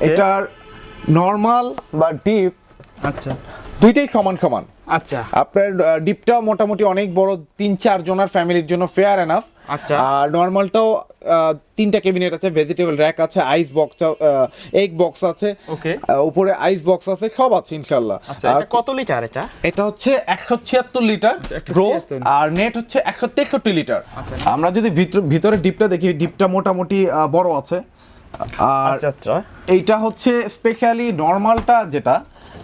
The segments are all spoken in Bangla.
এটার নরমাল বা ডিপ আচ্ছা দুইটাই সমান সমান। আচ্ছা আপনার ডিপটা মোটামুটি অনেক বড়, 3-4 জনের ফ্যামিলির জন্য ফেয়ার এনাফ। আচ্ছা আর নরমালটাও 3টা ক্যাবিনেট আছে, ভেজিটেবল র্যাক আছে, আইস বক্স, এগ বক্স আছে, ওকে, উপরে আইস বক্স আছে, সব আছে ইনশাআল্লাহ। আচ্ছা এটা কত লিটার? এটা হচ্ছে 176 লিটার গ্রোস, আর নেট হচ্ছে 163 লিটার। আমরা যদি ভিতরে ডিপটা দেখি, ডিপটা মোটামুটি বড় আছে। আর আচ্ছা এইটা হচ্ছে স্পেশালি নরমালটা যেটা,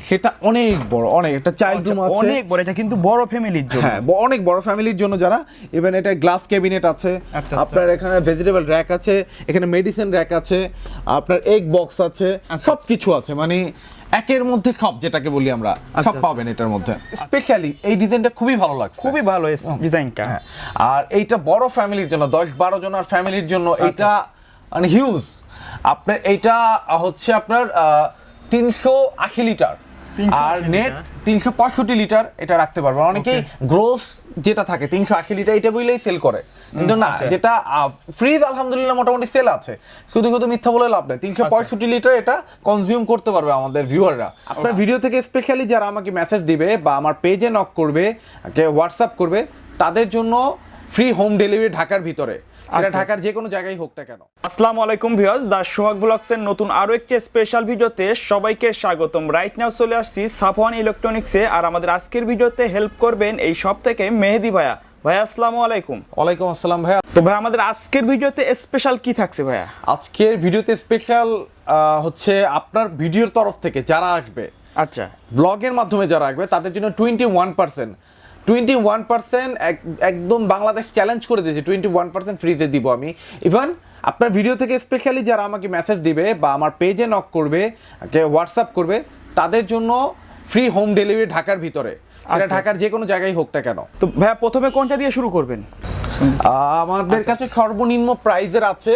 সেটা অনেক বড়, অনেক একটা চাইল্ড রুম আছে, অনেক বড়। এটা কিন্তু বড় ফ্যামিলির জন্য, হ্যাঁ অনেক বড় ফ্যামিলির জন্য যারা, ইভেন এটা গ্লাস ক্যাবিনেট আছে, আপনার এখানে ভেজিটেবল র্যাক আছে, এখানে মেডিসিন র্যাক আছে, আপনার এগ বক্স আছে, সব কিছু আছে, মানে একের মধ্যে সব যেটাকে বলি আমরা, সব পাবেন এটার মধ্যে। স্পেশালি এই ডিজাইনটা খুবই ভালো লাগছে, খুবই ভালো ডিজাইনটা। আর এইটা বড় ফ্যামিলির জন্য, 10-12 জনের ফ্যামিলির জন্য এটা মানে হিউজ। আপনার এইটা হচ্ছে আপনার 380 লিটার, আর নেট 365 লিটার এটা রাখতে পারবে। অনেকেই গ্রোস যেটা থাকে 380 লিটার এটা বলেই সেল করে, কিন্তু না, যেটা ফ্রিজ আলহামদুলিল্লাহ মোটামুটি সেল আছে, শুধু মিথ্যা বলে লাভ নেই। 365 লিটার এটা কনজিউম করতে পারবে আমাদের ভিউয়াররা। আপনার ভিডিও থেকে স্পেশালি যারা আমাকে মেসেজ দিবে বা আমার পেজে নক করবে, হোয়াটসঅ্যাপ করবে, তাদের জন্য ফ্রি হোম ডেলিভারি ঢাকার ভিতরে, সেটা ঢাকার যে কোনো জায়গায় হোক না কেন। আসসালামু আলাইকুম ভিউয়ার্স, দা সোহাগ ব্লগসের নতুন আরো একটি স্পেশাল ভিডিওতে সবাইকে স্বাগতম। রাইট নাও চলে আসছি সাফওয়ান ইলেকট্রনিক্সে, আর আমাদের আজকের ভিডিওতে হেল্প করবেন এই সব থেকে মেহেদি ভাইয়া। ভাইয়া আসসালামু আলাইকুম। ওয়ালাইকুম আসসালাম ভাইয়া। তো ভাই আমাদের আজকের ভিডিওতে স্পেশাল কি থাকছে ভাইয়া? আজকের ভিডিওতে স্পেশাল হচ্ছে আপনার ভিডিওর তরফ থেকে যারা আসবে, আচ্ছা ব্লগের মাধ্যমে যারা আসবে, তাদের জন্য 21% একদম বাংলাদেশ চ্যালেঞ্জ করে দিয়েছে, 21% ফ্রিতে দিব আমি। ইভেন আপনার ভিডিও থেকে স্পেশালি যারা আমাকে মেসেজ দিবে বা আমার পেজে নক করবে, হোয়াটসঅ্যাপ করবে, তাদের জন্য ফ্রি হোম ডেলিভারি ঢাকার ভিতরে, সেটা ঢাকার যে কোনো জায়গায় হোক না কেন। তো ভাইয়া প্রথমে কোনটা দিয়ে শুরু করবেন? আমাদের কাছে সর্বনিম্ন প্রাইজের আছে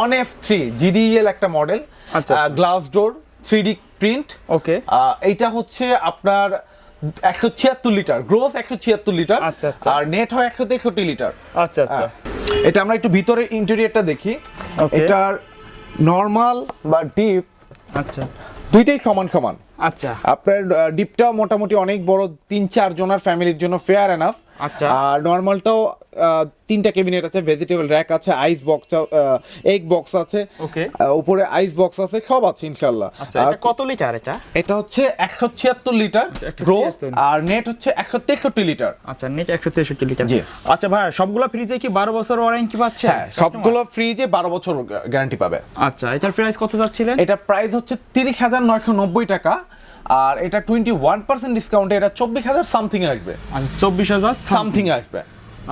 অন F3 GDEL একটা model, glass door 3D print. Okay, এইটা হচ্ছে আপনার 176 লিটার গ্রোস, 176 লিটার, আর নেট হয় 163 লিটার। আচ্ছা আচ্ছা, এটা আমরা একটু ভিতরে ইন্টেরিয়রটা দেখি। এটার নরমাল বা ডিপ আচ্ছা দুইটাই সমান সমান। আচ্ছা আপনার ডিপটা মোটামুটি অনেক বড়, 3-4 জনের ফ্যামিলির জন্য ফেয়ার এনাফ। আচ্ছা, আর নরমালটাও 3টা ক্যাবিনেট আছে, ভেজিটেবল র্যাক আছে, আইস বক্স, এগ বক্স আছে, ওকে, উপরে আইস বক্স আছে, সব আছে ইনশাআল্লাহ। আচ্ছা এটা কত লিটার? এটা হচ্ছে 176 লিটার গ্রোস, আর নেট হচ্ছে 163 লিটার। আচ্ছা নেট 163 লিটার। আচ্ছা ভাই, সবগুলো ফ্রিজে কি 12 বছর ওয়ারেন্টি পাচ্ছে? হ্যাঁ, সবগুলো ফ্রিজে 12 বছর গ্যারান্টি পাবে। আচ্ছা, এটার প্রাইস কত যাচ্ছিলেন? এটা প্রাইস হচ্ছে 30,990 টাকা, আর এটা 21% ডিসকাউন্টে এটা 24,000 সামথিং আসবে। আচ্ছা 24,000 সামথিং আসবে।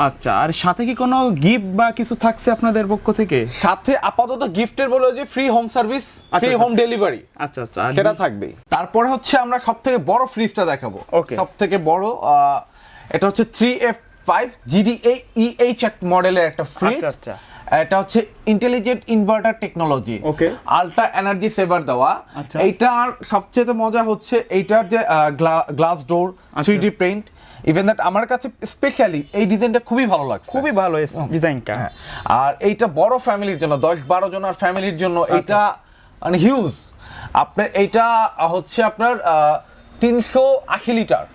আচ্ছা, আর সাথে কি কোনো গিফট বা কিছু থাকছে আপনাদের পক্ষ থেকে? সাথে আপাতত গিফটের বলে যে free home service, free home delivery, আচ্ছা আচ্ছা সেটা থাকবেই। তারপরে হচ্ছে আমরা সবথেকে বড় ফ্রিজটা দেখাবো। সবথেকে বড় এটা হচ্ছে 3F5 GDEH মডেলের একটা ফ্রিজ। আচ্ছা, এটা হচ্ছে ইন্টেলিজেন্ট ইনভার্টার টেকনোলজি, ওকে, আলট্রা এনার্জি সেভার দেওয়া। এইটার সবচেয়ে মজা হচ্ছে এইটার যে glass door 3D print. Even that আমার কাছে স্পেশালি এই ডিজাইনটা খুবই ভালো লাগছে, খুবই ভালো ডিজাইনটা। আর এইটা বড় ফ্যামিলির জন্য, 10-12 জনের ফ্যামিলির জন্য এটা মানে হিউজ। আপনার এইটা হচ্ছে আপনার 380 লিটার,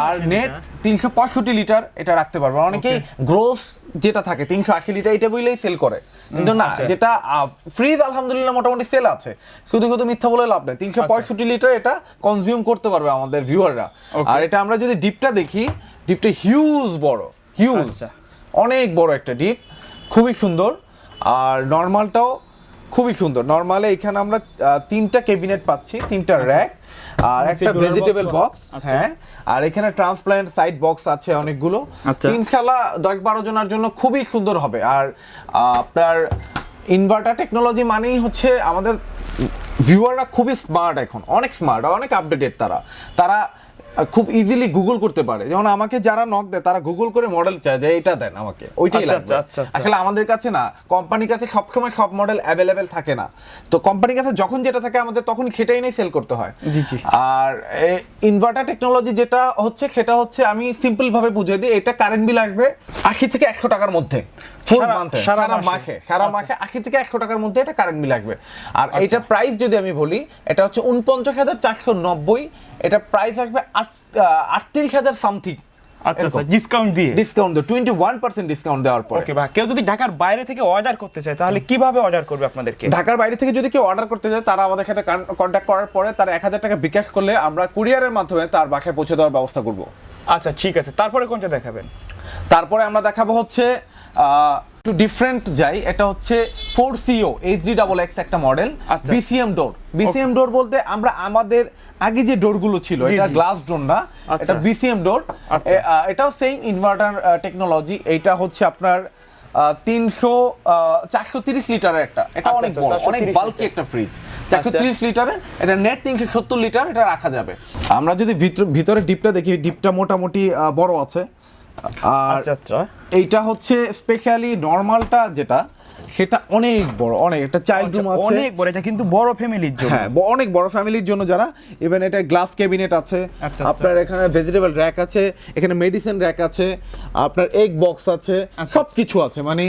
আর নেট 365 লিটার এটা রাখতে পারবে। অনেকেই গ্রোস যেটা থাকে 380 লিটার এটা বলেই সেল করে, কিন্তু না, যেটা ফ্রিজ আলহামদুলিল্লাহ মোটামুটি সেল আছে, শুধু মিথ্যা বলে লাভ নেই। 365 লিটার এটা কনজিউম করতে পারবে আমাদের ভিউয়াররা। আর এটা আমরা যদি ডিপটা দেখি, ডিপটা হিউজ বড়, হিউজ, অনেক বড় একটা ডিপ, খুবই সুন্দর। আর নরমালটাও খুবই সুন্দর। নরমালে এখানে আমরা 3টা ক্যাবিনেট পাচ্ছি, 3টা র্যাক, আর একটা ভেজিটেবল বক্স। হ্যাঁ, আর এখানে ট্রান্সপ্লান্ট সাইড বক্স আছে অনেকগুলো। ইনশাআল্লাহ 10-12 জনের জন্য খুবই সুন্দর হবে। আর আপনার ইনভার্টার টেকনোলজি মানেই হচ্ছে আমাদের ভিউয়াররা খুবই স্মার্ট, এখন অনেক স্মার্ট, অনেক আপডেটেড। তারা খুব ইজিলি গুগল করতে পারে। যেমন আমাকে যারা নক দেয়, তারা গুগল করে মডেল চায় যে এটা দেন আমাকে, ওইটাই লাগবে। আসলে আমাদের কাছে না, কোম্পানির কাছে সবসময় সব মডেল অ্যাভেলেবেল থাকে না, তো কোম্পানির কাছে যখন যেটা থাকে আমাদের তখন সেটাই নিয়ে সেল করতে হয়। আর ইনভার্টার টেকনোলজি যেটা হচ্ছে, সেটা হচ্ছে আমি সিম্পল ভাবে বুঝিয়ে দিই, এটা কারেন্ট বিল আসবে 80 থেকে 100 টাকার মধ্যে। ফুল মান্থে সারা মাসে 80 থেকে 100 টাকার মধ্যে এটা কারেন্ট বিল আসবে। আর এইটার প্রাইস যদি আমি বলি, এটা হচ্ছে ৪৯,৪৯০, এটা প্রাইস আসবে ৩৮,০০০ সামথিং। আচ্ছা আচ্ছা, ডিসকাউন্ট দিয়ে 21% ডিসকাউন্ট দেওয়ার পরে। ওকে ভাই, কেউ যদি ঢাকার বাইরে থেকে অর্ডার করতে চায় তাহলে কিভাবে অর্ডার করবে আপনাদেরকে? ঢাকার বাইরে থেকে যদি কেউ অর্ডার করতে চায়, তারা আমাদের সাথে কন্ট্যাক্ট করার পরে তার ১,০০০ টাকা বিকাশ করলে আমরা কুরিয়ারের মাধ্যমে তার বাসায় পৌঁছে দেওয়ার ব্যবস্থা করব। আচ্ছা ঠিক আছে, তারপরে কোনটা দেখাবেন? তারপরে আমরা দেখাবো হচ্ছে একটু ডিফারেন্ট যাই, এটা হচ্ছে 4CO HD XX একটা মডেল, BCM ডোর। BCM ডোর বলতে আমরা আমাদের আগে যে ডোরগুলো ছিল, এটা গ্লাস ডোর না, এটা BCM ডোর। এটাও সেম ইনভার্টার টেকনোলজি। এটা হচ্ছে আপনার 430 লিটারের একটা, এটা অনেক বড়, অনেক বাল্কি একটা ফ্রিজ। 430 লিটারের, এটা নেট 370 লিটার এটা রাখা যাবে। আমরা যদি ভিতরে ডিপটা দেখি, ডিপটা মোটামুটি বড় আছে। আর এইটা হচ্ছে স্পেশালি নরমালটা যেটা, সেটা অনেক বড়, অনেক একটা চাইল্ড রুম আছে, অনেক বড়। এটা কিন্তু বড় ফ্যামিলির জন্য, হ্যাঁ অনেক বড় ফ্যামিলির জন্য যারা, ইভেন এটা গ্লাস ক্যাবিনেট আছে, আপনার এখানে ভেজিটেবল র‍্যাক আছে, এখানে মেডিসিন র‍্যাক আছে, আপনার এগ বক্স আছে, সবকিছু আছে, মানে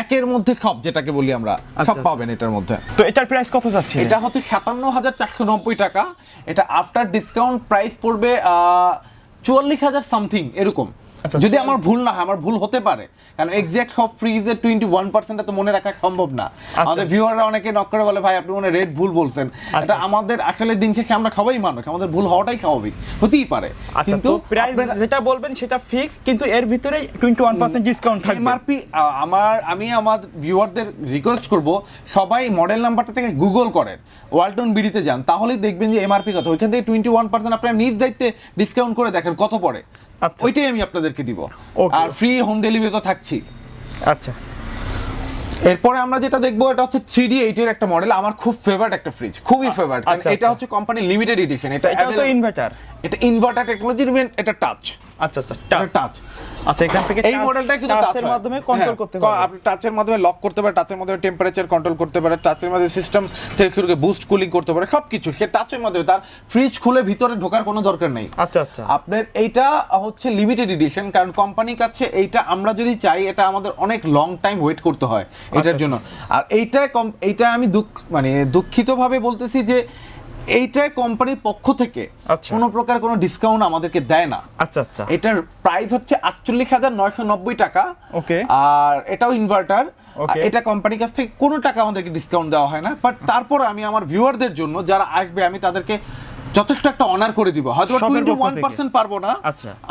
একের মধ্যে সব যেটাকে বলি আমরা, সব পাবেন এটার মধ্যে। তো এটার প্রাইস কত যাচ্ছে? এটা হচ্ছে ৫৭,৪৯০ টাকা। এটা আফটার ডিসকাউন্ট প্রাইস পড়বে ৪৪,০০০ সামথিং এরকম। যদি আমার ভুল না হয়, আমার ভুল হতে পারে, কারণ এক্সাক্ট সব ফ্রিজের 21% তো মনে রাখা সম্ভব না। আমাদের ভিউয়াররা অনেকে নক করে বলে, ভাই আপনি মনে রেট ভুল বলছেন। এটা আমাদের আসলে দিন শেষে আমরা সবাই মানুষ, আমাদের ভুল হওয়াটাই স্বাভাবিক, হতেই পারে। কিন্তু প্রাইস যেটা বলবেন সেটা ফিক্স, কিন্তু এর ভিতরে 21% ডিসকাউন্ট থাকবে। এমআরপি আমি আমার ভিউয়ারদের রিকোয়েস্ট করব, সবাই মডেল নাম্বারটা থেকে গুগল করেন, ওয়ালটন বিডিতে যান, তাহলেই দেখবেন যে এমআরপি কত। ওইখান থেকে 21% আপনারা নিজ দায়িত্বে ডিসকাউন্ট করে দেখেন কত পড়ে, ওইটাই আমি আপনাদেরকে দিব। আর ফ্রি হোম ডেলিভারি তো থাকছি। আচ্ছা, এরপরে আমরা যেটা দেখবো, এটা হচ্ছে 3D8 এর একটা মডেল, আমার খুব ফেভারিট একটা ফ্রিজ, খুবই ফেভারিট। এটা হচ্ছে কোম্পানি লিমিটেড এডিশন। এটা তো ইনভার্টার, এটা ইনভার্টার টেকনোলজি, এটা টাচ। আচ্ছা আচ্ছা, টাচ। আচ্ছা, এখান থেকে এই মডেলটা শুধু টাচের মাধ্যমে কন্ট্রোল করতে পারবেন। আপনি টাচের মাধ্যমে লক করতে পারেন, টাচের মাধ্যমে টেম্পারেচার কন্ট্রোল করতে পারেন, টাচের মাধ্যমে সিস্টেম থেকে শুরু করে বুস্ট কুলিং করতে পারে, সবকিছু সে টাচের মাধ্যমে। তার ফ্রিজ খুলে ভিতরে ঢোকার কোনো দরকার নেই। আচ্ছা আচ্ছা, আপনার এইটা হচ্ছে লিমিটেড এডিশন, কারণ কোম্পানির কাছে এইটা আমরা যদি চাই, এটা আমাদের অনেক লং টাইম ওয়েট করতে হয় এটার জন্য। আর এইটা আমি দুঃখিতভাবে বলতেছি যে এইটাই কোম্পানির পক্ষ থেকে কোনো প্রকার কোনো ডিসকাউন্ট আমাদেরকে দেয় না। আচ্ছা আচ্ছা, এটার প্রাইস হচ্ছে ৪৮,৯৯০ টাকা। ওকে, আর এটাও ইনভার্টার। এটা কোম্পানির কাছ থেকে কোনো টাকা আমাদেরকে ডিসকাউন্ট দেওয়া হয় না, বাট তারপর আমি আমার ভিউয়ারদের জন্য যারা আসবে, আমি তাদেরকে যথেষ্ট একটা অনার করে দিব। হয়তো 21% পারবো না,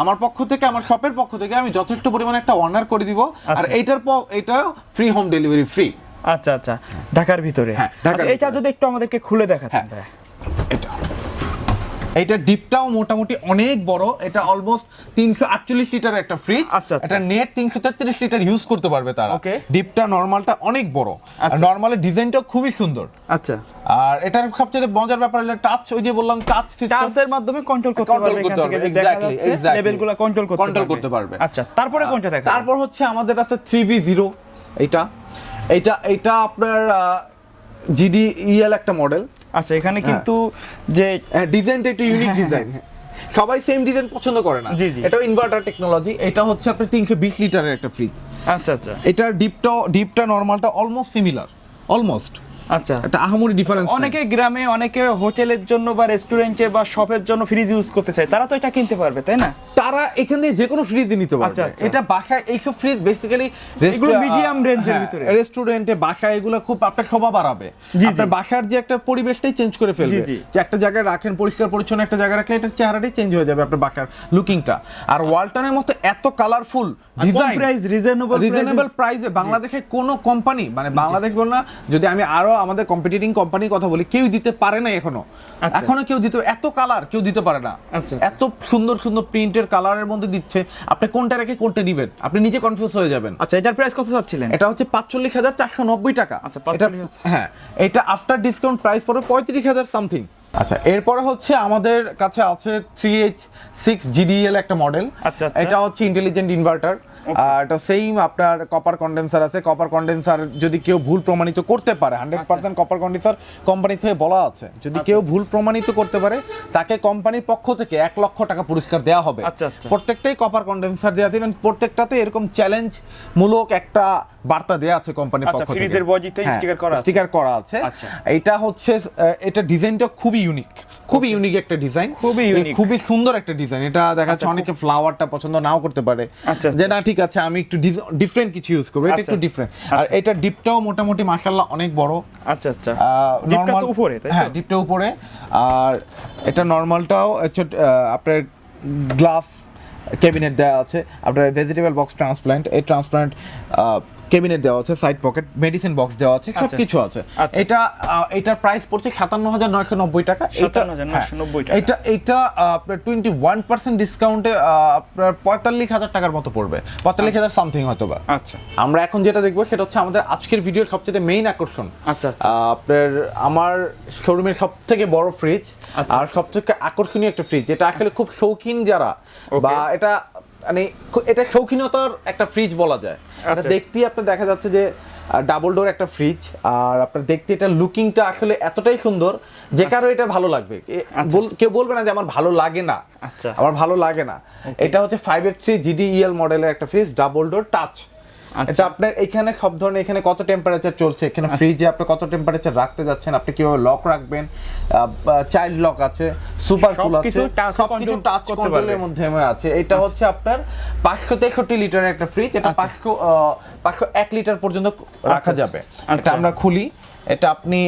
আমার পক্ষ থেকে, আমার শপের পক্ষ থেকে আমি যথেষ্ট পরিমাণে একটা অনার করে দিব। আর এটাও ফ্রি হোম ডেলিভারি ফ্রি। আচ্ছা আচ্ছা, ঢাকার ভিতরে। এটা যদি একটু আমাদেরকে খুলে দেখাতেন। এটা ডিপটাও মোটামুটি অনেক বড়, এটা অলমোস্ট ৩৪৮ লিটারের একটা ফ্রিজ। এটা নেট ৩৩৩ লিটার ইউজ করতে পারবে তারা। ডিপটা নরমালটা অনেক বড়, আর নরমালের ডিজাইনটাও খুবই সুন্দর। আচ্ছা, আর এটার সবচেয়ে মজার ব্যাপার হলো টাচ, ওই যে বললাম টাচ সিস্টেম, টাচের মাধ্যমে কন্ট্রোল করতে পারবে। এক্স্যাক্টলি লেভেলগুলো কন্ট্রোল করতে পারবে। আচ্ছা, তারপরে কোনটা দেখা? তারপর হচ্ছে আমাদের আছে 3V0। এইটা আপনার GDEL একটা মডেল। আচ্ছা, এখানে কিন্তু যে ডিজাইনটা একটু ইউনিক ডিজাইন, সবাই সেম ডিজাইন পছন্দ করে না। এটাও ইনভার্টার টেকনোলজি। এটা হচ্ছে আপনার ৩২০ লিটারের একটা ফ্রিজ। আচ্ছা আচ্ছা, এটার ডিপটা নরমালটা অলমোস্ট সিমিলার, অলমোস্ট। আচ্ছা, এটা আহামরি ডিফারেন্স। অনেকে গ্রামে, অনেকে হোটেলের জন্য বা রেস্টুরেন্টে বা শপের জন্য ফ্রিজ ইউজ করতে চায়, তারা তো এটা কিনতে পারবে, তাই না? তারা এখানে যে কোনো ফ্রিজ নিতে পারবে। এটা বাসায় এইসব ফ্রিজ বেসিক্যালি মিডিয়াম রেঞ্জের ভিতরে, রেস্টুরেন্টে, বাসায় এগুলো খুব আপনার শোভা বাড়াবে। আপনার বাসার যে একটা পরিবেশটাই চেঞ্জ করে ফেলবে। যে একটা জায়গায় রাখেন পরিষ্কার পরিচ্ছন্ন একটা জায়গায় রাখলে এটার চেহারাটাই চেঞ্জ হয়ে যাবে, আপনার বাসার লুকিংটা। আর ওয়ালটনের মতো এত কালারফুল ডিজাইন, রিজনেবল প্রাইসে বাংলাদেশে কোনো কোম্পানি, মানে বাংলাদেশ বল না, যদি আমি আরো আমাদের কম্পিটিটিং কোম্পানির কথা বলি, কেউ দিতে পারে না এখনো কেউ দিতে, এত কালার কেউ দিতে পারে না। এত সুন্দর সুন্দর প্রিন্টের কালারের মধ্যে দিচ্ছে, আপনি কোনটা রেখে কোনটা নেবেন আপনি নিজে কনফিউজ হয়ে যাবেন। আচ্ছা, এটার প্রাইস কত চাচ্ছিলেন? এটা হচ্ছে ৪৫,৪৯০ টাকা। আচ্ছা, হ্যাঁ, এটা আফটার ডিসকাউন্ট প্রাইস পড়বে ৩৫,০০০ সামথিং। আচ্ছা, এরপরে হচ্ছে আমাদের কাছে আছে 3H6 GDEL একটা মডেল। এটা হচ্ছে ইন্টেলিজেন্ট ইনভার্টার। এটা সেম আপনার কপার কন্ডেন্সার আছে। কপার কন্ডেন্সার যদি কেউ ভুল প্রমাণিত করতে পারে, 100% কপার কন্ডেন্সার কোম্পানি থেকে বলা আছে, যদি কেউ ভুল প্রমাণিত করতে পারে তাকে কোম্পানির পক্ষ থেকে 1 লক্ষ টাকা পুরস্কার দেওয়া হবে। প্রত্যেকটাই কপার কন্ডেন্সার দেওয়া আছে এবং প্রত্যেকটাতে এরকম চ্যালেঞ্জ মূলক একটা বার্তা দেওয়া আছে কোম্পানির পক্ষ থেকে। ফ্রিজের বডিতে স্টিকার করা আছে। এটা হচ্ছে এটা ডিজাইনটা খুবই ইউনিক, খুবই ইউনিক একটা ডিজাইন, খুবই সুন্দর একটা ডিজাইন। এটা দেখা যাচ্ছে অনেকে ফ্লাওয়ারটা পছন্দ নাও করতে পারে, যে না ঠিক আছে আমি একটু ডিফারেন্ট কিছু ইউজ করব, এটা একটু ডিফারেন্ট। আর এটা ডিপটাও মোটামুটি মাশাআল্লাহ অনেক বড়। নরমাল উপরে, হ্যাঁ ডিপটা উপরে। আর এটা নরমালটাও আপনার গ্লাস ক্যাবিনেট দেওয়া আছে, আপনার ভেজিটেবল বক্স ট্রান্সপ্লান্ট, এই ট্রান্সপ্লান্ট ক্যাবিনেট দেওয়া আছে, সাইড পকেট, মেডিসিন বক্স দেওয়া আছে, সবকিছু আছে। এটার প্রাইস পড়ছে 57,990 টাকা। এটা আপনার 21% ডিসকাউন্টে আপনার 45,000 টাকার মতো পড়বে, 45,000 সামথিং হয়তো বা। আমরা এখন যেটা দেখবো সেটা হচ্ছে আমাদের আজকের ভিডিওর সবচেয়ে মেইন আকর্ষণ। আপনার আমার শোরুমের সবথেকে বড় ফ্রিজ আর সবথেকে আকর্ষণীয় একটা ফ্রিজ, যেটা আসলে খুব শৌখিন যারা, বা এটা মানে এটা শৌখিনতার একটা ফ্রিজ বলা যায়। এটা দেখতেই আপনার দেখা যাচ্ছে যে ডাবল ডোর একটা ফ্রিজ, আর আপনার দেখতে এটা লুকিংটা আসলে এতটাই সুন্দর যে কারো এটা ভালো লাগবে। কেউ বলবে না যে আমার ভালো লাগে না, আমার ভালো লাগে না। এটা হচ্ছে 5F3 GDEL মডেলের একটা ফ্রিজ, ডাবল ডোর টাচ। এটা আপনার এখানে সব ধরনের, এখানে কত টেম্পারেচার চলছে, এখানে ফ্রিজে আপনি কত টেম্পারেচার রাখতে যাচ্ছেন, আপনি কিভাবে লক রাখবেন, চাইল্ড লক আছে, সুপার কুল আছে, সবকিছু টাচ কন্ট্রোলের মধ্যে আছে। এটা হচ্ছে আপনার 563 লিটারের একটা ফ্রিজ। এটা 501 লিটার পর্যন্ত রাখা যাবে। এটা আমরা খুলি, এটা আপনি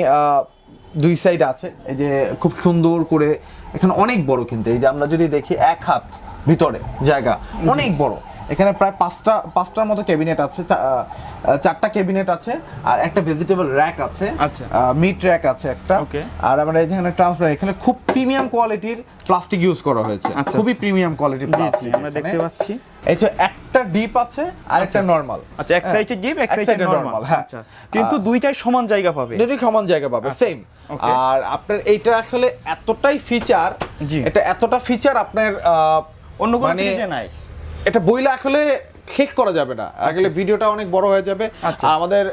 দুই সাইড আছে, এই যে খুব সুন্দর করে, এখানে অনেক বড় কিন্তু, এই যে আমরা যদি দেখি 1 হাত ভিতরে জায়গা, অনেক বড়। এখানে প্রায় পাঁচটার মতো ক্যাবিনেট আছে, 4টা ক্যাবিনেট আছে, আর একটা ভেজিটেবল র‍্যাক আছে, মিট র‍্যাক আছে একটা। আর আমরা এখানে ট্রান্সপারেন্ট, এখানে খুব প্রিমিয়াম কোয়ালিটির প্লাস্টিক ইউজ করা হয়েছে, খুবই প্রিমিয়াম কোয়ালিটির প্লাস্টিক আমরা দেখতে পাচ্ছি। এই যে একটা ডিপ আছে আর একটা নরমাল। আচ্ছা, এক সাইডে ডিপ, এক সাইডে নরমাল। হ্যাঁ, কিন্তু দুইটাই সমান জায়গা পাবে, দুটোই সমান জায়গা পাবে, সেম। আর আপনার এইটা আসলে এতটাই ফিচার, এটা এতটা ফিচার আপনার অন্য কোনো ফ্রিজে নাই। এটা বইলে আসলে শেষ করা যাবে না, আসলে ভিডিওটা অনেক বড় হয়ে যাবে, আমাদের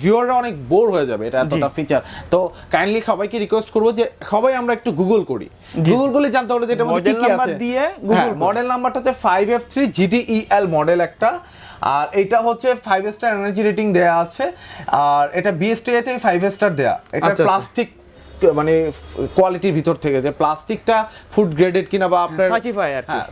ভিউয়াররা অনেক বোর হয়ে যাবে এটা এতটা ফিচার। তো কাইন্ডলি সবাইকে রিকোয়েস্ট করবো যে সবাই আমরা একটু গুগল করি, গুগল করলে জানতে পারবো যে এটার মধ্যে কি কি আছে। মডেল নাম্বারটা হচ্ছে 5F3 GDEL মডেল একটা, আর এটা হচ্ছে 5 স্টার এনার্জি রেটিং দেয়া আছে, আর এটা BSTI থেকে 5 স্টার দেয়া। এটা প্লাস্টিক মানে কোয়ালিটির ভিতর থেকে, যে প্লাস্টিকটা ফুড গ্রেডেড কিনা বা আপনার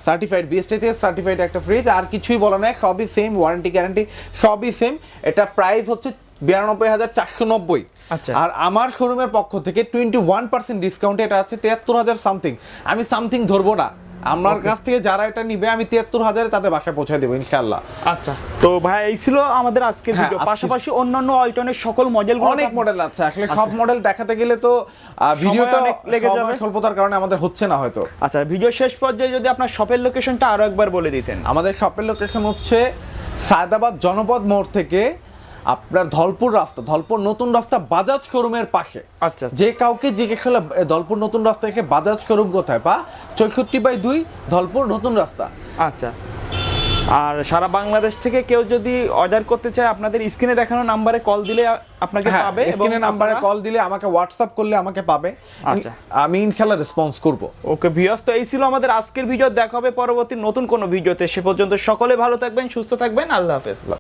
সার্টিফাইড, BSTI থেকে সার্টিফাইড একটা ফ্রিজ। আর কিছুই বলা নাই, সবই সেম, ওয়ারেন্টি গ্যারান্টি সবই সেম। এটা প্রাইস হচ্ছে 92,490। আর আমার শোরুমের পক্ষ থেকে 21% ডিসকাউন্টে এটা আছে 73,000 সামথিং। আমি সামথিং ধরবো না, আমার কাছ থেকে যারা এটা নিবে আমি 73,000 তাদের বাসায় পৌঁছে দেবো ইনশাআল্লাহ। আচ্ছা, তো ভাই এই ছিল আমাদের আজকের ভিডিও। পাশাপাশি অন্যান্য ওয়ালটনের সকল মডেলগুলো, অনেক মডেল আছে আসলে, সব মডেল দেখাতে গেলে তো ভিডিওটা অনেক লেগে যাবে, স্বল্পতার কারণে আমাদের হচ্ছে না হয়তো। আচ্ছা, ভিডিও শেষ পর্যায়ে যদি আপনার শপের লোকেশনটা আরো একবার বলে দিতেন। আমাদের শপের লোকেশন হচ্ছে সায়দাবাদ জনপদ মোড় থেকে আপনার ধলপুর রাস্তা, ধলপুর নতুন রাস্তা বাজাজ শোরুমের পাশে। আচ্ছা, যে কাউকে জিজ্ঞেস করলে ধলপুর নতুন রাস্তা এসে বাজাজ শোরুম কোথায়, বা 64/2 ধলপুর নতুন রাস্তা। আচ্ছা, আর সারা বাংলাদেশ থেকে কেউ যদি অর্ডার করতে চায় আপনাদের স্ক্রিনে দেখানো নাম্বারে কল দিলে আপনাকে পাবে, এবং স্ক্রিনে নাম্বারে কল দিলে আমাকে হোয়াটসঅ্যাপ করলে আমাকে পাবে। আচ্ছা, আমি ইনশাআল্লাহ রেসপন্স করব। ওকে ভিউয়ার্স, তো এই ছিল আমাদের আজকের ভিডিও। দেখা হবে পরবর্তী নতুন কোনো ভিডিওতে, সে পর্যন্ত সকলে ভালো থাকবেন, সুস্থ থাকবেন, আল্লাহ হাফেজ।